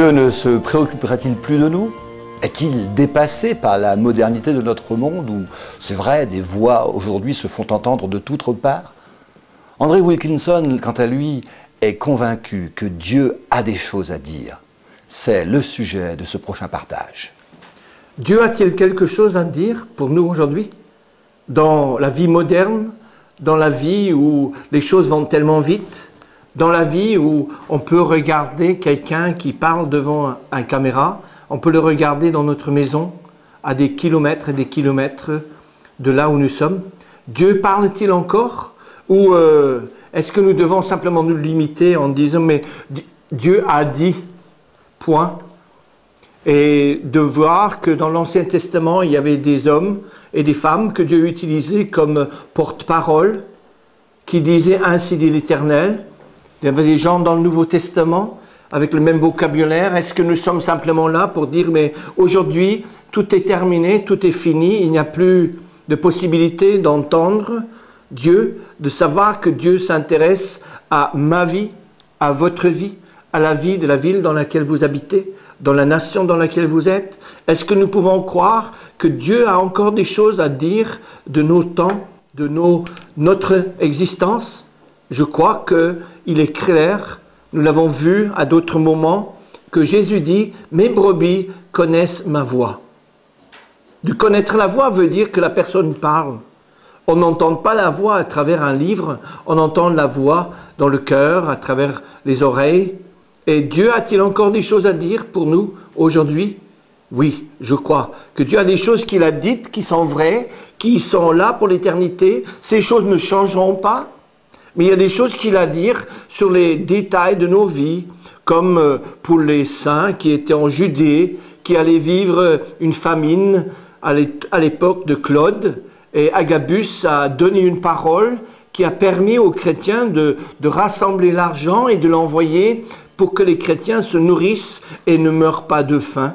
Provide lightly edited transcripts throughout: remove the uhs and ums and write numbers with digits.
Dieu ne se préoccupera-t-il plus de nous? Est-il dépassé par la modernité de notre monde où, c'est vrai, des voix aujourd'hui se font entendre de toutes parts? André Wilkinson, quant à lui, est convaincu que Dieu a des choses à dire. C'est le sujet de ce prochain partage. Dieu a-t-il quelque chose à dire pour nous aujourd'hui? Dans la vie moderne, dans la vie où les choses vont tellement vite, dans la vie où on peut regarder quelqu'un qui parle devant une caméra, on peut le regarder dans notre maison, à des kilomètres et des kilomètres de là où nous sommes. Dieu parle-t-il encore? Ou est-ce que nous devons simplement nous limiter en disant « mais Dieu a dit, point ». Et de voir que dans l'Ancien Testament, il y avait des hommes et des femmes que Dieu utilisait comme porte-parole, qui disaient « ainsi dit l'Éternel ». Il y avait des gens dans le Nouveau Testament avec le même vocabulaire. Est-ce que nous sommes simplement là pour dire « mais aujourd'hui, tout est terminé, tout est fini, il n'y a plus de possibilité d'entendre Dieu, de savoir que Dieu s'intéresse à ma vie, à votre vie, à la vie de la ville dans laquelle vous habitez, dans la nation dans laquelle vous êtes? Est-ce que nous pouvons croire que Dieu a encore des choses à dire de nos temps, de notre existence? Je crois qu'il est clair, nous l'avons vu à d'autres moments, que Jésus dit « mes brebis connaissent ma voix ». De connaître la voix veut dire que la personne parle. On n'entend pas la voix à travers un livre, on entend la voix dans le cœur, à travers les oreilles. Et Dieu a-t-il encore des choses à dire pour nous aujourd'hui? Oui, je crois que Dieu a des choses qu'il a dites, qui sont vraies, qui sont là pour l'éternité. Ces choses ne changeront pas. Mais il y a des choses qu'il a à dire sur les détails de nos vies, comme pour les saints qui étaient en Judée, qui allaient vivre une famine à l'époque de Claude. Et Agabus a donné une parole qui a permis aux chrétiens de rassembler l'argent et de l'envoyer pour que les chrétiens se nourrissent et ne meurent pas de faim.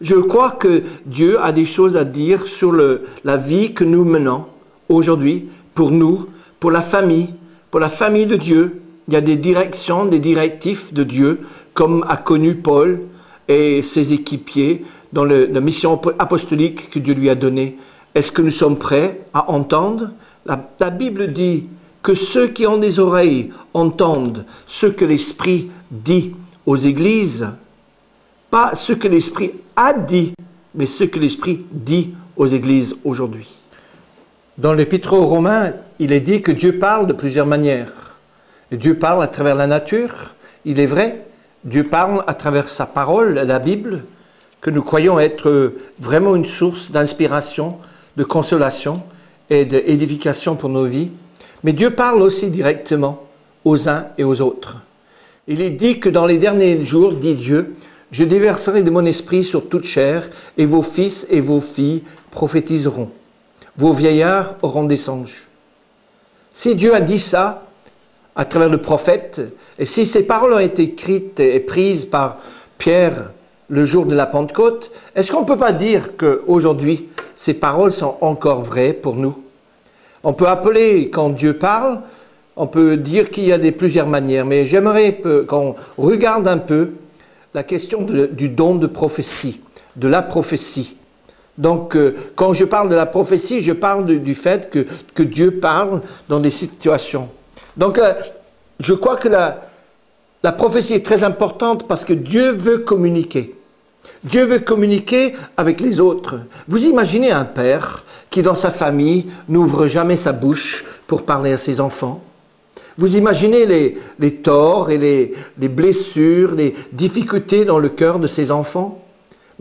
Je crois que Dieu a des choses à dire sur la vie que nous menons aujourd'hui, pour nous, pour la famille de Dieu. Il y a des directions, des directives de Dieu, comme a connu Paul et ses équipiers dans la mission apostolique que Dieu lui a donnée. Est-ce que nous sommes prêts à entendre? La Bible dit que ceux qui ont des oreilles entendent ce que l'Esprit dit aux églises, pas ce que l'Esprit a dit, mais ce que l'Esprit dit aux églises aujourd'hui. Dans l'Épître aux Romains, il est dit que Dieu parle de plusieurs manières. Et Dieu parle à travers la nature, il est vrai. Dieu parle à travers sa parole, la Bible, que nous croyons être vraiment une source d'inspiration, de consolation et d'édification pour nos vies. Mais Dieu parle aussi directement aux uns et aux autres. Il est dit que dans les derniers jours, dit Dieu, « Je déverserai de mon esprit sur toute chair, et vos fils et vos filles prophétiseront. Vos vieillards auront des songes. » Si Dieu a dit ça à travers le prophète, et si ces paroles ont été écrites et prises par Pierre le jour de la Pentecôte, est-ce qu'on ne peut pas dire qu'aujourd'hui, ces paroles sont encore vraies pour nous? On peut appeler, quand Dieu parle, on peut dire qu'il y a plusieurs manières, mais j'aimerais qu'on regarde un peu la question du don de prophétie, de la prophétie. Donc, quand je parle de la prophétie, je parle du fait que Dieu parle dans des situations. Donc, je crois que la prophétie est très importante parce que Dieu veut communiquer. Dieu veut communiquer avec les autres. Vous imaginez un père qui, dans sa famille, n'ouvre jamais sa bouche pour parler à ses enfants? Vous imaginez les torts et les blessures, les difficultés dans le cœur de ses enfants?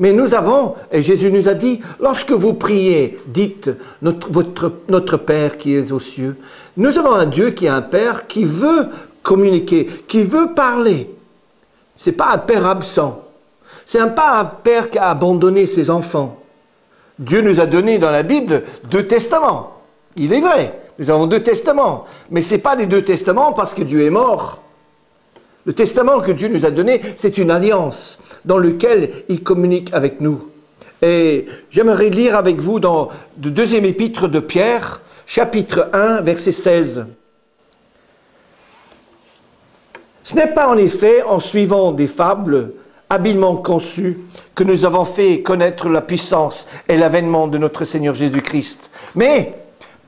Mais nous avons, et Jésus nous a dit, lorsque vous priez, dites notre Père qui est aux cieux. Nous avons un Dieu qui est un Père qui veut communiquer, qui veut parler. Ce n'est pas un Père absent. Ce n'est pas un Père qui a abandonné ses enfants. Dieu nous a donné dans la Bible 2 testaments. Il est vrai, nous avons 2 testaments. Mais ce n'est pas les 2 testaments parce que Dieu est mort. Le testament que Dieu nous a donné, c'est une alliance dans laquelle il communique avec nous. Et j'aimerais lire avec vous dans le 2e épître de Pierre, chapitre 1, verset 16. Ce n'est pas en effet en suivant des fables habilement conçu, que nous avons fait connaître la puissance et l'avènement de notre Seigneur Jésus-Christ. Mais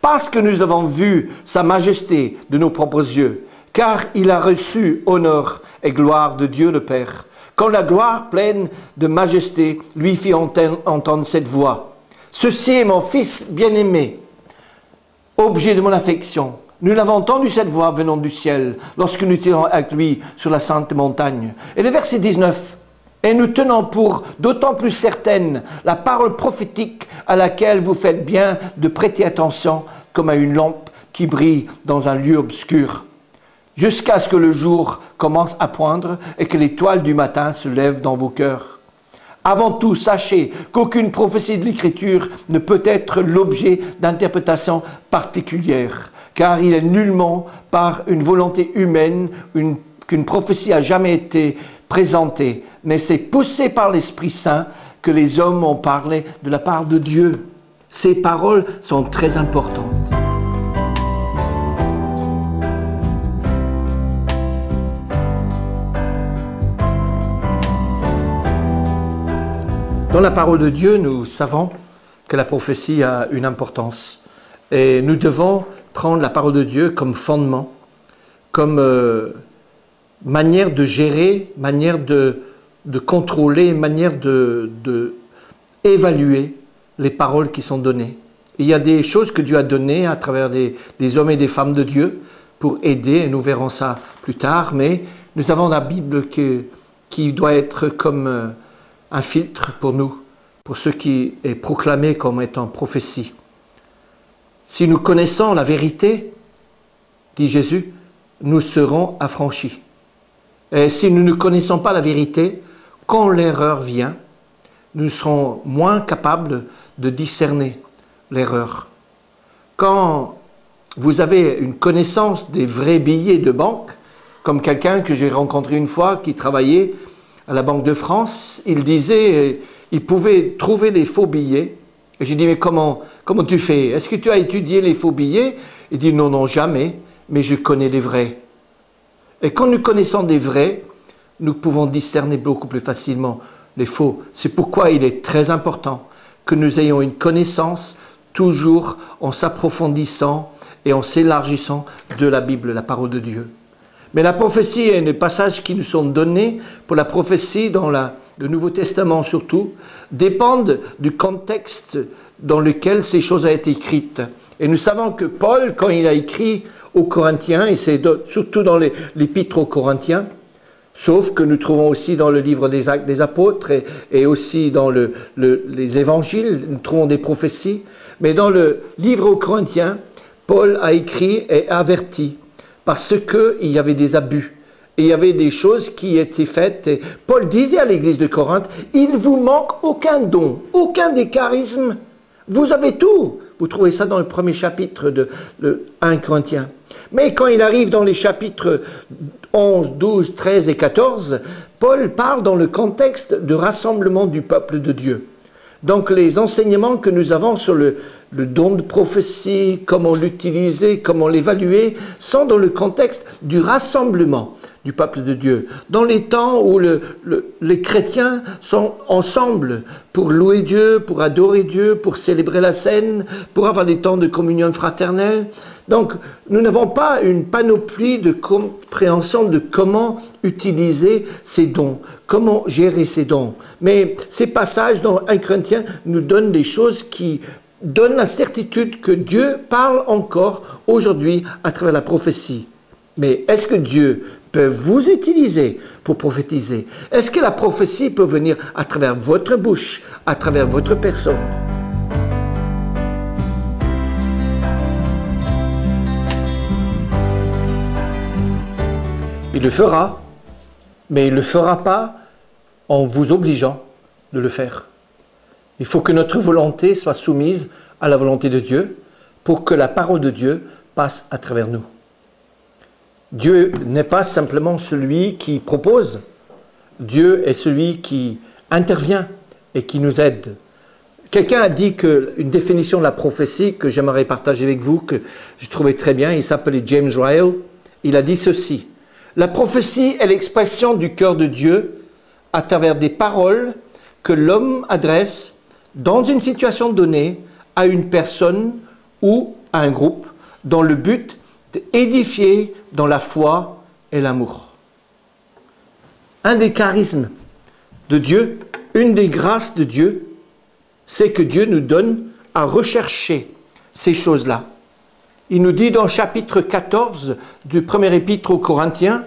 parce que nous avons vu sa majesté de nos propres yeux, car il a reçu honneur et gloire de Dieu le Père, quand la gloire pleine de majesté lui fit entendre cette voix. Ceci est mon Fils bien-aimé, objet de mon affection. Nous l'avons entendu cette voix venant du ciel, lorsque nous étions avec lui sur la sainte montagne. Et le verset 19, et nous tenons pour d'autant plus certaine la parole prophétique à laquelle vous faites bien de prêter attention comme à une lampe qui brille dans un lieu obscur, jusqu'à ce que le jour commence à poindre et que l'étoile du matin se lève dans vos cœurs. Avant tout, sachez qu'aucune prophétie de l'Écriture ne peut être l'objet d'interprétation particulière, car il est nullement par une volonté humaine qu'une prophétie a jamais été présentée, mais c'est poussé par l'Esprit Saint que les hommes ont parlé de la part de Dieu. Ces paroles sont très importantes. Dans la parole de Dieu, nous savons que la prophétie a une importance. Et nous devons prendre la parole de Dieu comme fondement, comme manière de gérer, manière de contrôler, manière d'évaluer les paroles qui sont données. Il y a des choses que Dieu a données à travers des hommes et des femmes de Dieu pour aider, et nous verrons ça plus tard, mais nous avons la Bible qui doit être comme un filtre pour nous, pour ce qui est proclamé comme étant prophétie. Si nous connaissons la vérité, dit Jésus, nous serons affranchis. Et si nous ne connaissons pas la vérité, quand l'erreur vient, nous serons moins capables de discerner l'erreur. Quand vous avez une connaissance des vrais billets de banque, comme quelqu'un que j'ai rencontré une fois qui travaillait à la Banque de France, il disait, il pouvait trouver des faux billets. Et j'ai dit, mais comment tu fais? Est-ce que tu as étudié les faux billets? Il dit, non, jamais, mais je connais les vrais. Et quand nous connaissons des vrais, nous pouvons discerner beaucoup plus facilement les faux. C'est pourquoi il est très important que nous ayons une connaissance toujours en s'approfondissant et en s'élargissant de la Bible, la parole de Dieu. Mais la prophétie et les passages qui nous sont donnés pour la prophétie dans le Nouveau Testament surtout, dépendent du contexte dans lequel ces choses ont été écrites. Et nous savons que Paul, quand il a écrit aux Corinthiens, et c'est surtout dans l'épître aux Corinthiens, sauf que nous trouvons aussi dans le livre des Actes des Apôtres et aussi dans les évangiles, nous trouvons des prophéties. Mais dans le livre aux Corinthiens, Paul a écrit et averti parce qu'il y avait des abus. Et il y avait des choses qui étaient faites. Et Paul disait à l'église de Corinthe, il ne vous manque aucun don, aucun des charismes. Vous avez tout. Vous trouvez ça dans le premier chapitre de 1 Corinthiens. Mais quand il arrive dans les chapitres 11, 12, 13 et 14, Paul parle dans le contexte de rassemblement du peuple de Dieu. Donc les enseignements que nous avons sur le don de prophétie, comment l'utiliser, comment l'évaluer, sont dans le contexte du rassemblement du peuple de Dieu. Dans les temps où les chrétiens sont ensemble pour louer Dieu, pour adorer Dieu, pour célébrer la scène, pour avoir des temps de communion fraternelle. Donc nous n'avons pas une panoplie de compréhension de comment utiliser ces dons, comment gérer ces dons. Mais ces passages dans 1 Corinthiens nous donnent des choses qui donnent la certitude que Dieu parle encore aujourd'hui à travers la prophétie. Mais est-ce que Dieu peut vous utiliser pour prophétiser? Est-ce que la prophétie peut venir à travers votre bouche, à travers votre personne? Il le fera, mais il ne le fera pas en vous obligeant de le faire. Il faut que notre volonté soit soumise à la volonté de Dieu pour que la parole de Dieu passe à travers nous. Dieu n'est pas simplement celui qui propose, Dieu est celui qui intervient et qui nous aide. Quelqu'un a dit une définition de la prophétie que j'aimerais partager avec vous, que je trouvais très bien, il s'appelait James Ryle. Il a dit ceci: la prophétie est l'expression du cœur de Dieu à travers des paroles que l'homme adresse dans une situation donnée à une personne ou à un groupe dans le but d'édifier dans la foi et l'amour. Un des charismes de Dieu, une des grâces de Dieu, c'est que Dieu nous donne à rechercher ces choses-là. Il nous dit dans le chapitre 14 du premier épître aux Corinthiens,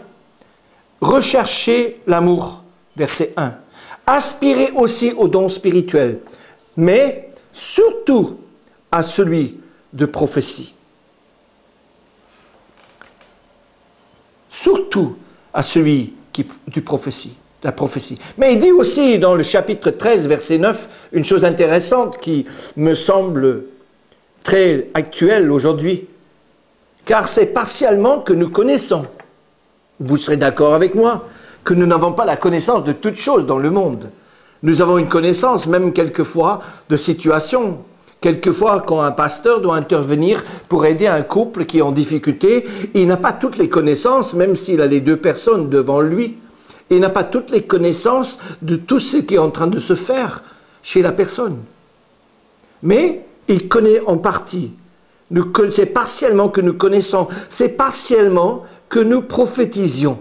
« Recherchez l'amour », verset 1. « Aspirez aussi aux dons spirituels, mais surtout à celui de prophétie. » Surtout à celui du prophétie, la prophétie. Mais il dit aussi dans le chapitre 13, verset 9, une chose intéressante qui me semble très actuelle aujourd'hui. Car c'est partiellement que nous connaissons. Vous serez d'accord avec moi que nous n'avons pas la connaissance de toutes choses dans le monde. Nous avons une connaissance, même quelquefois, de situations. Quelquefois, quand un pasteur doit intervenir pour aider un couple qui est en difficulté, il n'a pas toutes les connaissances, même s'il a les deux personnes devant lui. Il n'a pas toutes les connaissances de tout ce qui est en train de se faire chez la personne. Mais il connaît en partie. C'est partiellement que nous connaissons, c'est partiellement que nous prophétisions.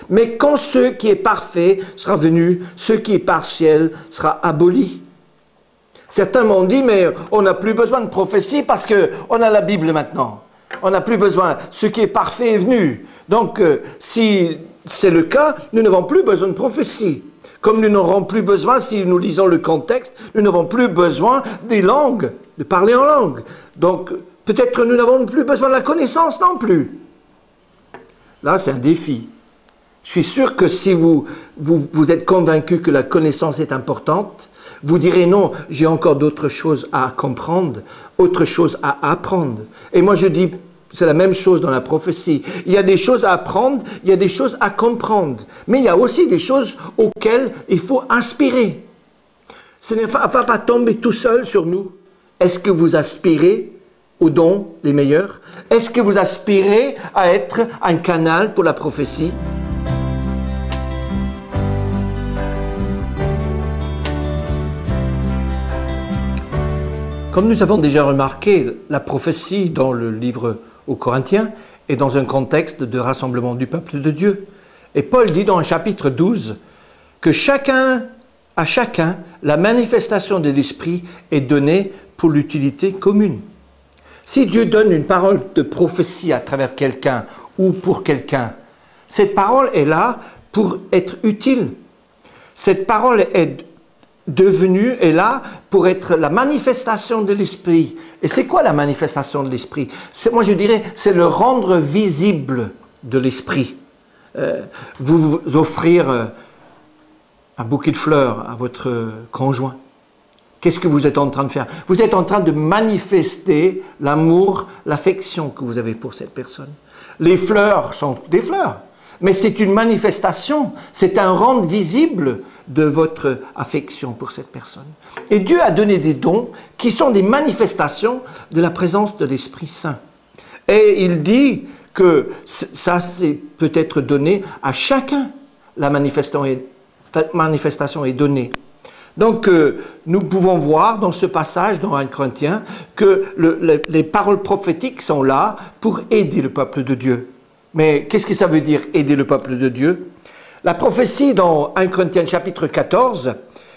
Mais quand ce qui est parfait sera venu, ce qui est partiel sera aboli. Certains m'ont dit, mais on n'a plus besoin de prophétie parce qu'on a la Bible maintenant. On n'a plus besoin, ce qui est parfait est venu. Donc, si c'est le cas, nous n'avons plus besoin de prophétie. Comme nous n'aurons plus besoin, si nous lisons le contexte, nous n'avons plus besoin des langues, de parler en langue. Donc, peut-être nous n'avons plus besoin de la connaissance non plus. Là, c'est un défi. Je suis sûr que si vous êtes convaincu que la connaissance est importante, vous direz non, j'ai encore d'autres choses à comprendre, autre chose à apprendre. Et moi, je dis, c'est la même chose dans la prophétie. Il y a des choses à apprendre, il y a des choses à comprendre. Mais il y a aussi des choses auxquelles il faut inspirer. Ce ne va pas tomber tout seul sur nous. Est-ce que vous aspirez aux dons les meilleurs? Est-ce que vous aspirez à être un canal pour la prophétie? Comme nous avons déjà remarqué, la prophétie dans le livre aux Corinthiens est dans un contexte de rassemblement du peuple de Dieu. Et Paul dit dans le chapitre 12 que à chacun, la manifestation de l'Esprit est donnée pour l'utilité commune. Si Dieu donne une parole de prophétie à travers quelqu'un ou pour quelqu'un, cette parole est là pour être utile. Cette parole est là pour être la manifestation de l'Esprit. Et c'est quoi la manifestation de l'Esprit? Moi je dirais, c'est le rendre visible de l'Esprit. Vous offrir un bouquet de fleurs à votre conjoint. Qu'est-ce que vous êtes en train de faire? Vous êtes en train de manifester l'amour, l'affection que vous avez pour cette personne. Les fleurs sont des fleurs. Mais c'est une manifestation, c'est un rendre visible de votre affection pour cette personne. Et Dieu a donné des dons qui sont des manifestations de la présence de l'Esprit Saint. Et il dit que ça, c'est peut-être donné à chacun. La manifestation est donnée. Donc, nous pouvons voir dans ce passage, dans 1 Corinthiens, que les paroles prophétiques sont là pour aider le peuple de Dieu. Mais qu'est-ce que ça veut dire, aider le peuple de Dieu? La prophétie dans 1 Corinthiens chapitre 14,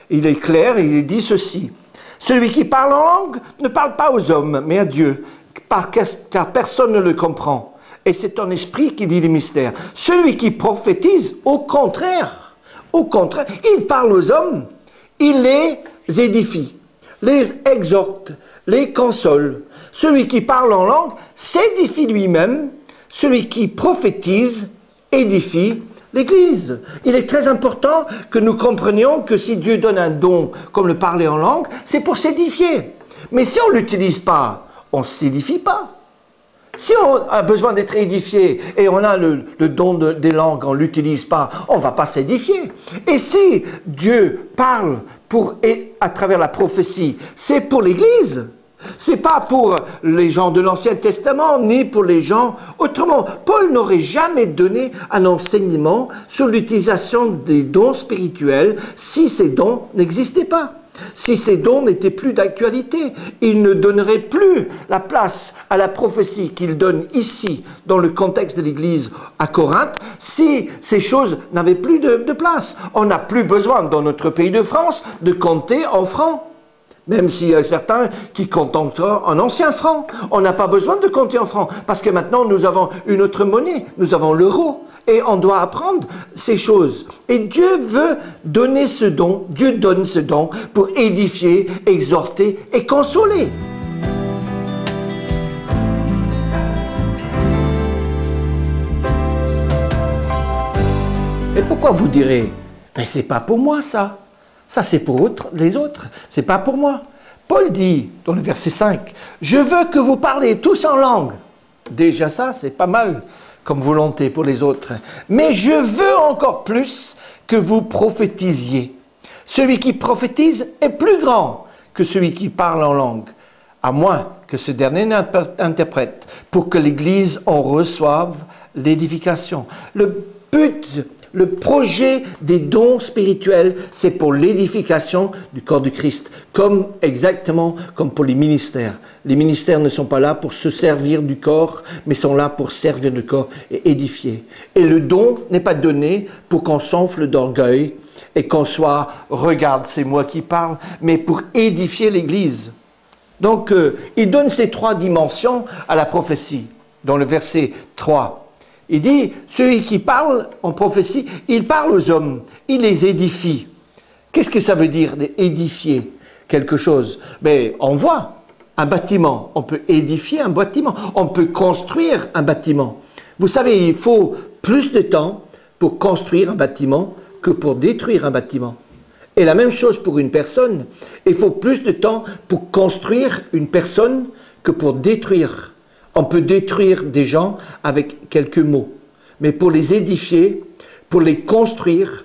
il est clair, il dit ceci. Celui qui parle en langue ne parle pas aux hommes, mais à Dieu, car personne ne le comprend. Et c'est ton esprit qui dit les mystères. Celui qui prophétise, au contraire, il parle aux hommes, il les édifie, les exhorte, les console. Celui qui parle en langue s'édifie lui-même. Celui qui prophétise édifie l'Église. Il est très important que nous comprenions que si Dieu donne un don, comme le parler en langue, c'est pour s'édifier. Mais si on ne l'utilise pas, on ne s'édifie pas. Si on a besoin d'être édifié et on a le don des langues, on ne l'utilise pas, on ne va pas s'édifier. Et si Dieu parle à travers la prophétie, c'est pour l'Église. C'est pas pour les gens de l'Ancien Testament, ni pour les gens autrement. Paul n'aurait jamais donné un enseignement sur l'utilisation des dons spirituels si ces dons n'existaient pas. Si ces dons n'étaient plus d'actualité, il ne donnerait plus la place à la prophétie qu'il donne ici, dans le contexte de l'Église à Corinthe, si ces choses n'avaient plus de place. On n'a plus besoin, dans notre pays de France, de compter en francs. Même s'il y a certains qui comptent encore en ancien franc. On n'a pas besoin de compter en francs, parce que maintenant nous avons une autre monnaie, nous avons l'euro. Et on doit apprendre ces choses. Et Dieu veut donner ce don, Dieu donne ce don pour édifier, exhorter et consoler. Et pourquoi vous direz, mais c'est pas pour moi ça. Ça c'est pour les autres, c'est pas pour moi. Paul dit dans le verset 5, je veux que vous parlez tous en langue. Déjà ça, c'est pas mal comme volonté pour les autres. Mais je veux encore plus que vous prophétisiez. Celui qui prophétise est plus grand que celui qui parle en langue, à moins que ce dernier n'interprète, pour que l'Église en reçoive l'édification. Le but, le projet des dons spirituels, c'est pour l'édification du corps du Christ, exactement comme pour les ministères. Les ministères ne sont pas là pour se servir du corps, mais sont là pour servir le corps et édifier. Et le don n'est pas donné pour qu'on s'enfle d'orgueil et qu'on soit « regarde, c'est moi qui parle », mais pour édifier l'Église. Donc, il donne ces trois dimensions à la prophétie, dans le verset 3. Il dit, celui qui parle en prophétie, il parle aux hommes, il les édifie. Qu'est-ce que ça veut dire d'édifier quelque chose? Mais on voit un bâtiment, on peut édifier un bâtiment, on peut construire un bâtiment. Vous savez, il faut plus de temps pour construire un bâtiment que pour détruire un bâtiment. Et la même chose pour une personne, il faut plus de temps pour construire une personne que pour détruire. On peut détruire des gens avec quelques mots. Mais pour les édifier, pour les construire,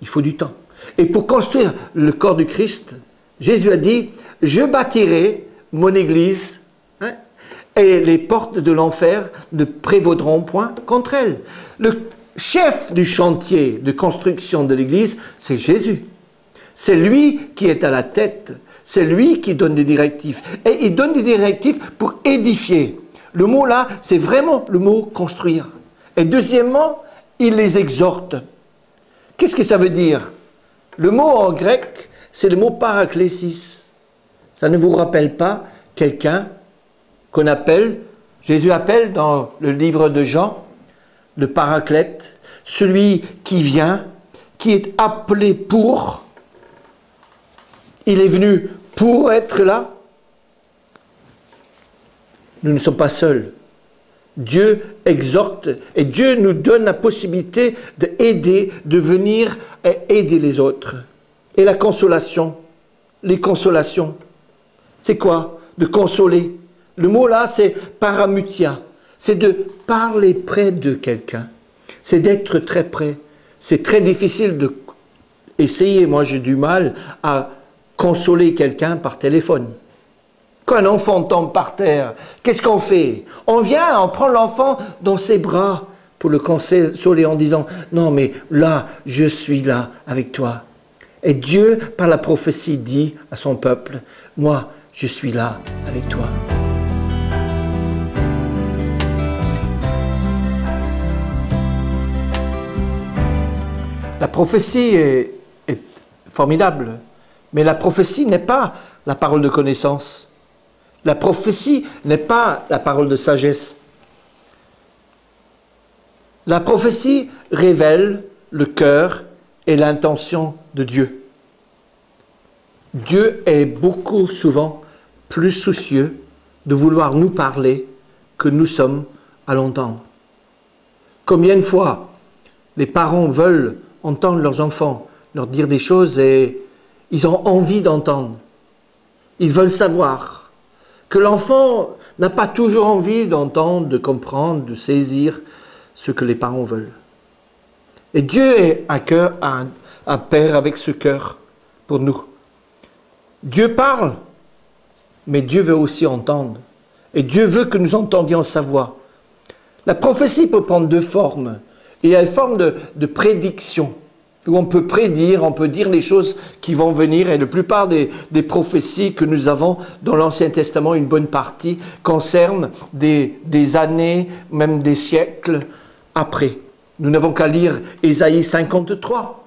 il faut du temps. Et pour construire le corps du Christ, Jésus a dit, « Je bâtirai mon Église, hein, et les portes de l'enfer ne prévaudront point contre elle. » Le chef du chantier de construction de l'Église, c'est Jésus. C'est lui qui est à la tête. C'est lui qui donne des directives. Et il donne des directives pour édifier. Le mot là, c'est vraiment le mot construire. Et deuxièmement, il les exhorte. Qu'est-ce que ça veut dire? Le mot en grec, c'est le mot paraklésis. Ça ne vous rappelle pas quelqu'un qu'on appelle, Jésus appelle dans le livre de Jean, le paraclète, celui qui vient, qui est appelé pour, il est venu pour être là. Nous ne sommes pas seuls. Dieu exhorte et Dieu nous donne la possibilité d'aider, de venir aider les autres. Et la consolation, les consolations, c'est quoi? De consoler. Le mot là, c'est paramutia. C'est de parler près de quelqu'un. C'est d'être très près. C'est très difficile de essayer. Moi, j'ai du mal à consoler quelqu'un par téléphone. Quand un enfant tombe par terre, qu'est-ce qu'on fait? On vient, on prend l'enfant dans ses bras pour le consoler en disant « Non, mais là, je suis là avec toi. » Et Dieu, par la prophétie, dit à son peuple « Moi, je suis là avec toi. » La prophétie est formidable, mais la prophétie n'est pas la parole de connaissance. La prophétie n'est pas la parole de sagesse. La prophétie révèle le cœur et l'intention de Dieu. Dieu est beaucoup souvent plus soucieux de vouloir nous parler que nous sommes à l'entendre. Combien de fois les parents veulent entendre leurs enfants leur dire des choses et ils ont envie d'entendre. Ils veulent savoir. Que l'enfant n'a pas toujours envie d'entendre, de comprendre, de saisir ce que les parents veulent. Et Dieu est un père avec ce cœur pour nous. Dieu parle mais Dieu veut aussi entendre. Et Dieu veut que nous entendions sa voix. La prophétie peut prendre deux formes. Il y a une forme de prédiction, où on peut prédire, on peut dire les choses qui vont venir. Et la plupart des prophéties que nous avons dans l'Ancien Testament, une bonne partie, concernent des années, même des siècles après. Nous n'avons qu'à lire Ésaïe 53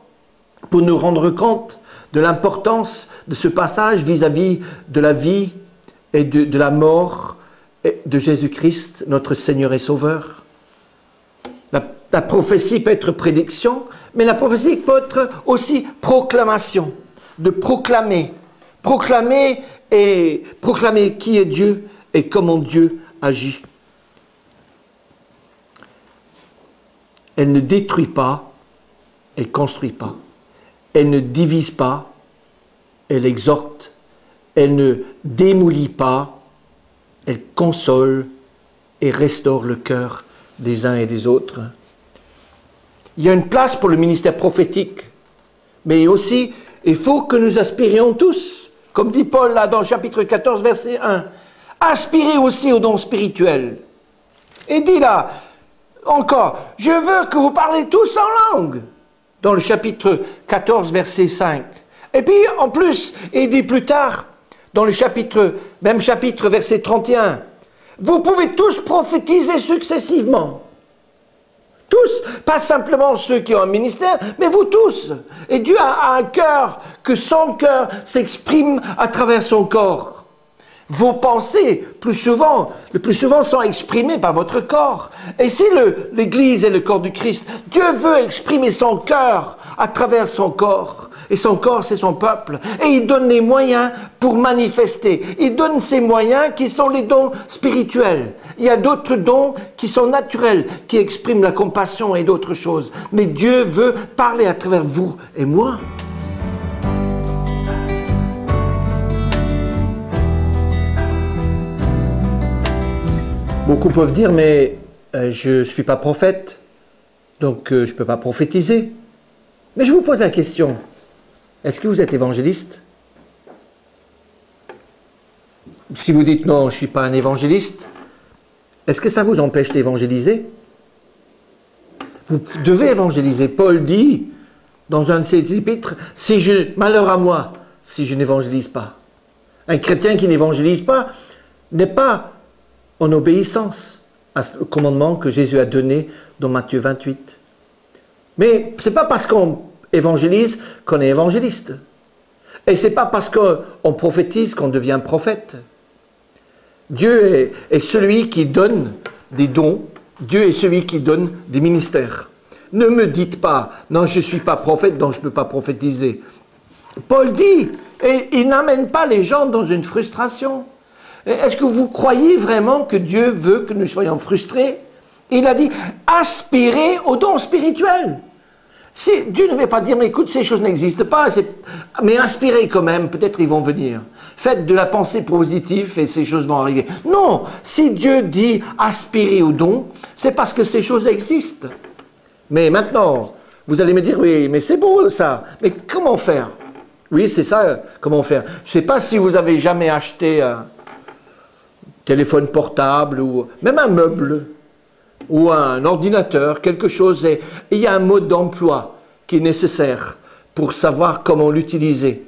pour nous rendre compte de l'importance de ce passage vis-à-vis de la vie et de la mort de Jésus-Christ, notre Seigneur et Sauveur. La prophétie peut être prédiction, mais la prophétie peut être aussi proclamation, de proclamer. Proclamer qui est Dieu et comment Dieu agit. Elle ne détruit pas, elle ne construit pas. Elle ne divise pas, elle exhorte. Elle ne démolit pas, elle console et restaure le cœur des uns et des autres. Il y a une place pour le ministère prophétique, mais aussi, il faut que nous aspirions tous, comme dit Paul là dans le chapitre 14, verset 1, aspirez aussi aux dons spirituels. Et dit là, encore, je veux que vous parlez tous en langue, dans le chapitre 14, verset 5. Et puis, en plus, il dit plus tard, dans le même chapitre, verset 31, vous pouvez tous prophétiser successivement. Tous, pas simplement ceux qui ont un ministère, mais vous tous. Et Dieu a un cœur, que son cœur s'exprime à travers son corps. Vos pensées, le plus souvent, sont exprimées par votre corps. Et si l'Église est le corps du Christ, Dieu veut exprimer son cœur à travers son corps. Et son corps, c'est son peuple. Et il donne les moyens pour manifester. Il donne ces moyens qui sont les dons spirituels. Il y a d'autres dons qui sont naturels, qui expriment la compassion et d'autres choses. Mais Dieu veut parler à travers vous et moi. Beaucoup peuvent dire, mais je ne suis pas prophète, donc je ne peux pas prophétiser. Mais je vous pose la question. Est-ce que vous êtes évangéliste? Si vous dites non, je ne suis pas un évangéliste, est-ce que ça vous empêche d'évangéliser? Vous devez évangéliser. Paul dit dans un de ses épîtres, malheur à moi si je n'évangélise pas. Un chrétien qui n'évangélise pas n'est pas en obéissance au commandement que Jésus a donné dans Matthieu 28. Mais ce n'est pas parce qu'on évangélise qu'on est évangéliste. Et ce n'est pas parce qu'on prophétise qu'on devient prophète. Dieu est celui qui donne des dons. Dieu est celui qui donne des ministères. Ne me dites pas, non, je ne suis pas prophète, donc je ne peux pas prophétiser. Paul dit, et il n'amène pas les gens dans une frustration. Est-ce que vous croyez vraiment que Dieu veut que nous soyons frustrés? Il a dit, aspirez aux dons spirituels. Dieu ne veut pas dire, mais écoute, ces choses n'existent pas, mais aspirez quand même, peut-être ils vont venir. Faites de la pensée positive et ces choses vont arriver. Non, si Dieu dit aspirez aux dons, c'est parce que ces choses existent. Mais maintenant, vous allez me dire, oui, mais c'est beau ça, mais comment faire? Oui, c'est ça, comment faire? Je ne sais pas si vous avez jamais acheté un téléphone portable ou même un meuble ou un ordinateur, quelque chose, et il y a un mode d'emploi qui est nécessaire pour savoir comment l'utiliser.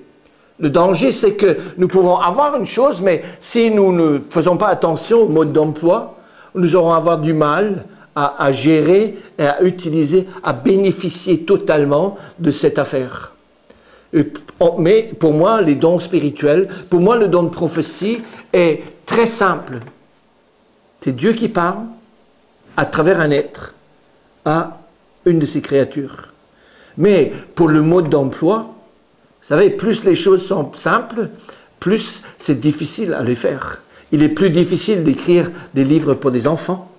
Le danger, c'est que nous pouvons avoir une chose, mais si nous ne faisons pas attention au mode d'emploi, nous aurons avoir du mal à gérer, et à utiliser, à bénéficier totalement de cette affaire. Mais pour moi, les dons spirituels, pour moi, le don de prophétie est très simple. C'est Dieu qui parle à travers un être à une de ses créatures. Mais pour le mode d'emploi, vous savez, plus les choses sont simples, plus c'est difficile à les faire. Il est plus difficile d'écrire des livres pour des enfants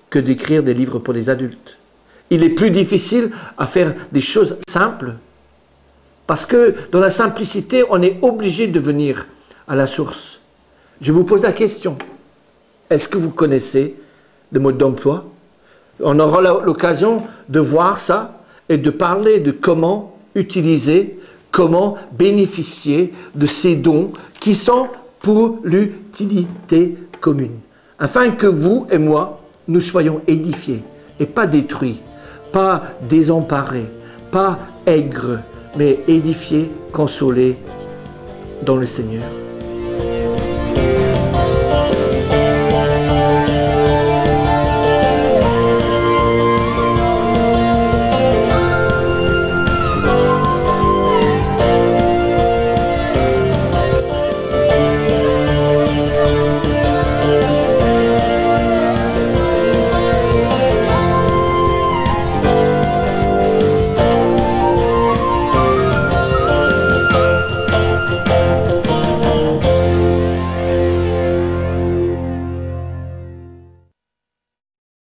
que d'écrire des livres pour des adultes. Il est plus difficile à faire des choses simples parce que dans la simplicité, on est obligé de venir à la source. Je vous pose la question. Est-ce que vous connaissez le mode d'emploi? On aura l'occasion de voir ça et de parler de comment utiliser, comment bénéficier de ces dons qui sont pour l'utilité commune, afin que vous et moi, nous soyons édifiés et pas détruits, pas désemparés, pas aigres, mais édifiés, consolés dans le Seigneur.